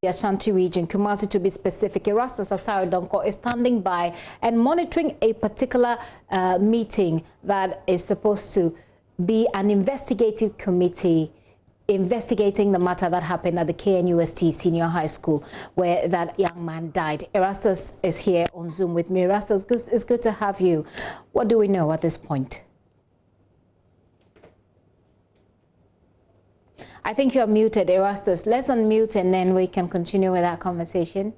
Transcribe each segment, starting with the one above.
the Ashanti region, Kumasi to be specific. Erastus Asare Donko is standing by and monitoring a particular meeting that is supposed to be an investigative committee investigating the matter that happened at the KNUST Senior High School where that young man died. Erastus is here on Zoom with me. Erastus, it's good to have you. What do we know at this point? I think you're muted, Erastus. Let's unmute and then we can continue with our conversation.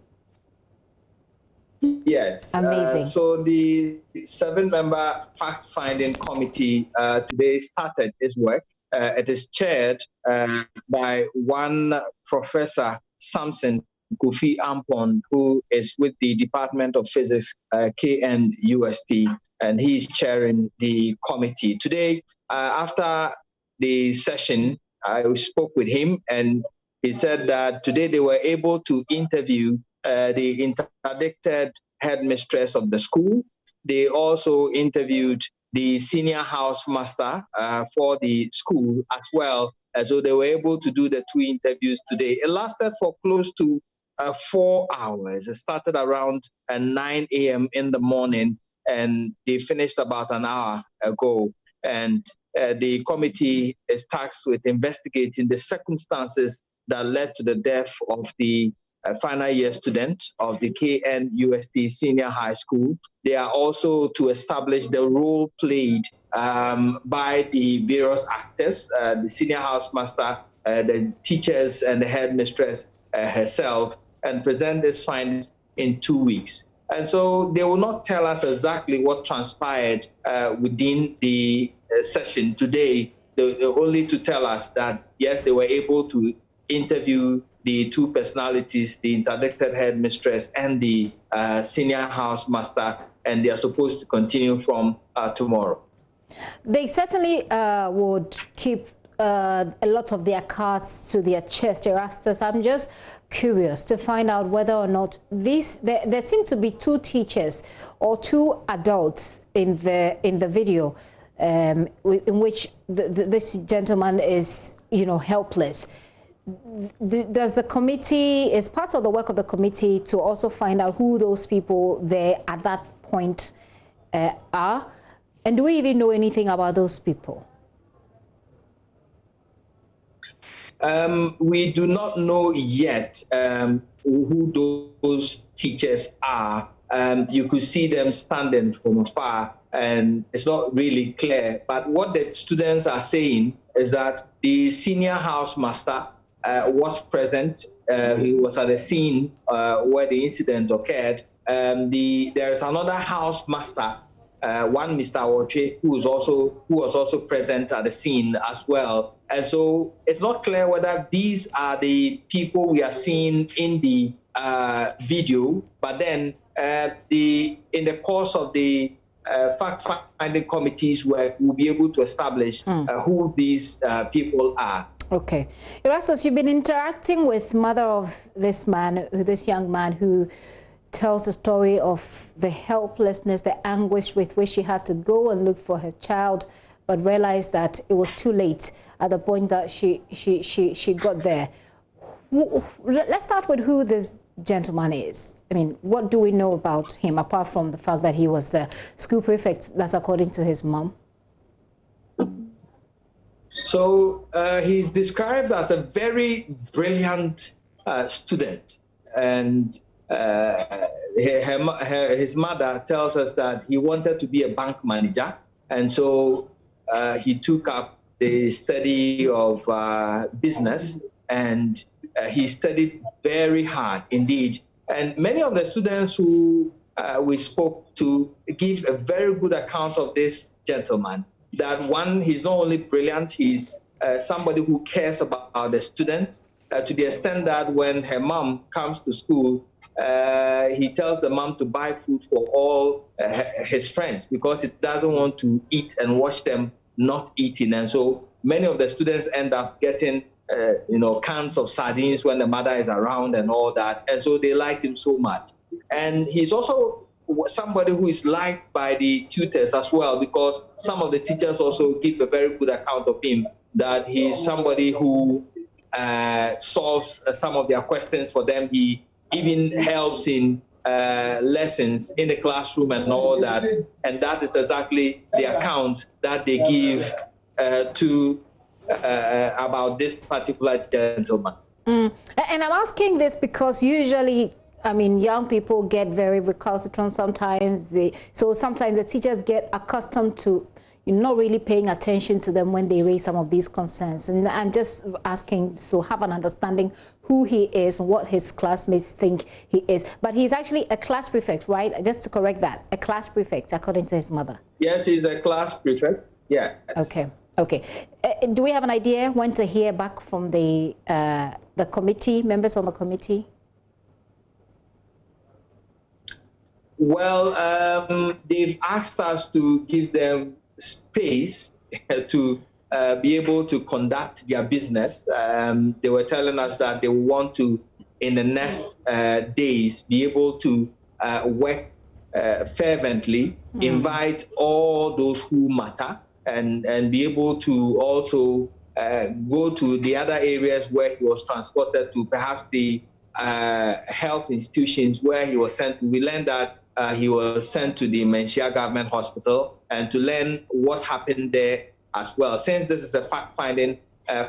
Yes. Amazing. So the 7-member fact-finding committee today started its work. It is chaired by one Professor Samson Kofi Ampon, who is with the Department of Physics, KNUST, and he is chairing the committee. Today, after the session, I spoke with him, and he said that today they were able to interview the interdicted headmistress of the school. They also interviewed the senior housemaster for the school as well. So they were able to do the 2 interviews today. It lasted for close to 4 hours. It started around 9 a.m. in the morning, and they finished about an hour ago. And the committee is tasked with investigating the circumstances that led to the death of the final year student of the KNUST Senior High School. They are also to establish the role played by the various actors, the senior housemaster, the teachers, and the headmistress herself, and present these findings in 2 weeks. And so they will not tell us exactly what transpired within the session today. They only to tell us that, yes, they were able to interview the 2 personalities, the interdicted headmistress and the senior housemaster, and they are supposed to continue from tomorrow. They certainly would keep a lot of their cards to their chest, Erastus. I'm just curious to find out whether or not there seem to be 2 teachers or 2 adults in the video in which this gentleman is, helpless. Does the committee, is part of the work of the committee to also find out who those people there at that point are? And do we even know anything about those people? We do not know yet who those teachers are. You could see them standing from afar, and it's not really clear. But what the students are saying is that the senior housemaster was present. He was at the scene where the incident occurred. There is another housemaster, one Mr. Oche, who was also present at the scene as well. And so it's not clear whether these are the people we are seeing in the video. But then in the course of the fact-finding committee's work, we'll be able to establish who these people are. Okay. Erastus, you've been interacting with mother of this young man who tells the story of the helplessness, the anguish with which she had to go and look for her child, but realized that it was too late at the point that she got there. Let's start with who this gentleman is. I mean, what do we know about him, apart from the fact that he was the school prefect? That's according to his mom. So he's described as a very brilliant student, and his mother tells us that he wanted to be a bank manager, and so he took up the study of business, and he studied very hard indeed. And many of the students who we spoke to give a very good account of this gentleman. That one, he's not only brilliant, he's somebody who cares about the students to the extent that when her mom comes to school, he tells the mom to buy food for all his friends because he doesn't want to eat and watch them not eating. And so many of the students end up getting cans of sardines when the mother is around and all that. And so they liked him so much. And he's also somebody who is liked by the tutors as well, because some of the teachers also give a very good account of him, that he's somebody who solves some of their questions for them. He even helps in lessons in the classroom and all that. And that is exactly the account that they give about this particular gentleman. And I'm asking this because usually, I mean, young people get very recalcitrant sometimes. So sometimes the teachers get accustomed to not really paying attention to them when they raise some of these concerns. And I'm just asking to have an understanding who he is and what his classmates think he is. But he's actually a class prefect, right? Just to correct that, a class prefect, according to his mother. Yes, he's a class prefect. Yeah. Okay. Okay. Do we have an idea when to hear back from the committee, members on the committee? Well, they've asked us to give them space to be able to conduct their business. They were telling us that they want to, in the next days, be able to work fervently, invite all those who matter, and be able to also go to the other areas where he was transported to, perhaps the health institutions where he was sent to. We learned that he was sent to the Menchia Government Hospital, and to learn what happened there as well. Since this is a fact-finding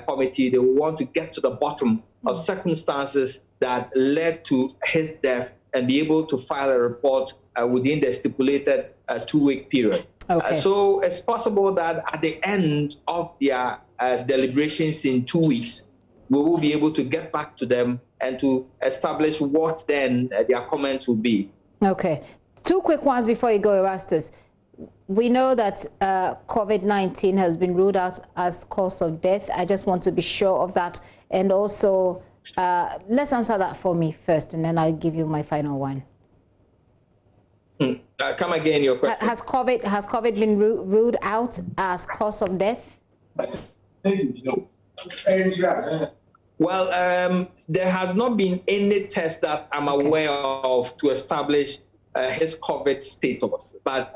committee, they will want to get to the bottom of circumstances that led to his death and be able to file a report within the stipulated 2-week period. Okay. So it's possible that at the end of their deliberations in 2 weeks, we will be able to get back to them and to establish what then their comments will be. Okay. 2 quick ones before you go, Erastus. We know that COVID-19 has been ruled out as cause of death. I just want to be sure of that. And also, let's answer that for me first, and then I'll give you my final one. Come again, your question. Has COVID been ruled out as cause of death? Well, there has not been any test that I'm aware of to establish his COVID status. But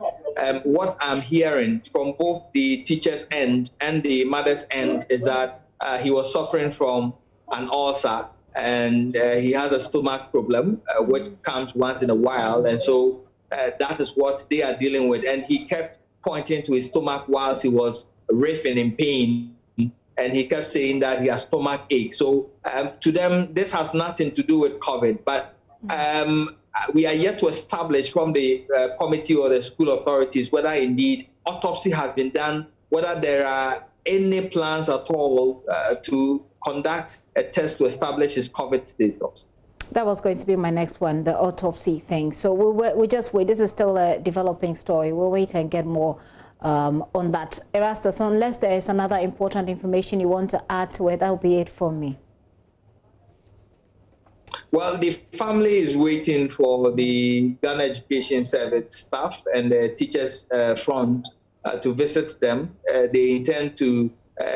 what I'm hearing from both the teacher's end and the mother's end is that he was suffering from an ulcer, and he has a stomach problem, which comes once in a while. And so that is what they are dealing with. And he kept pointing to his stomach whilst he was riffing in pain. And he kept saying that he has stomach ache. So to them, this has nothing to do with COVID. But we are yet to establish from the committee or the school authorities whether indeed autopsy has been done, whether there are any plans at all to conduct a test to establish his COVID status. That was going to be my next one, the autopsy thing. So we'll just wait. This is still a developing story. We'll wait and get more on that. Erastus, unless there is another important information you want to add to it, that'll be it for me. Well, the family is waiting for the Ghana Education Service staff and the teachers front to visit them. They intend to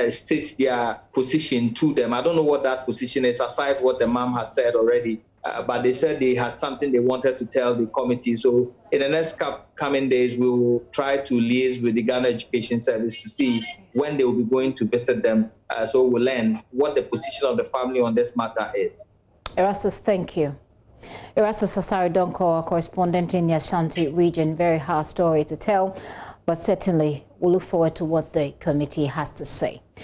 state their position to them. I don't know what that position is, aside what the mom has said already. But they said they had something they wanted to tell the committee. So in the next coming days, we will try to liaise with the Ghana Education Service to see when they will be going to visit them. So we'll learn what the position of the family on this matter is. Erastus, thank you. Erastus Osari-Donko, our correspondent in the Ashanti region. Very hard story to tell, but certainly we'll look forward to what the committee has to say.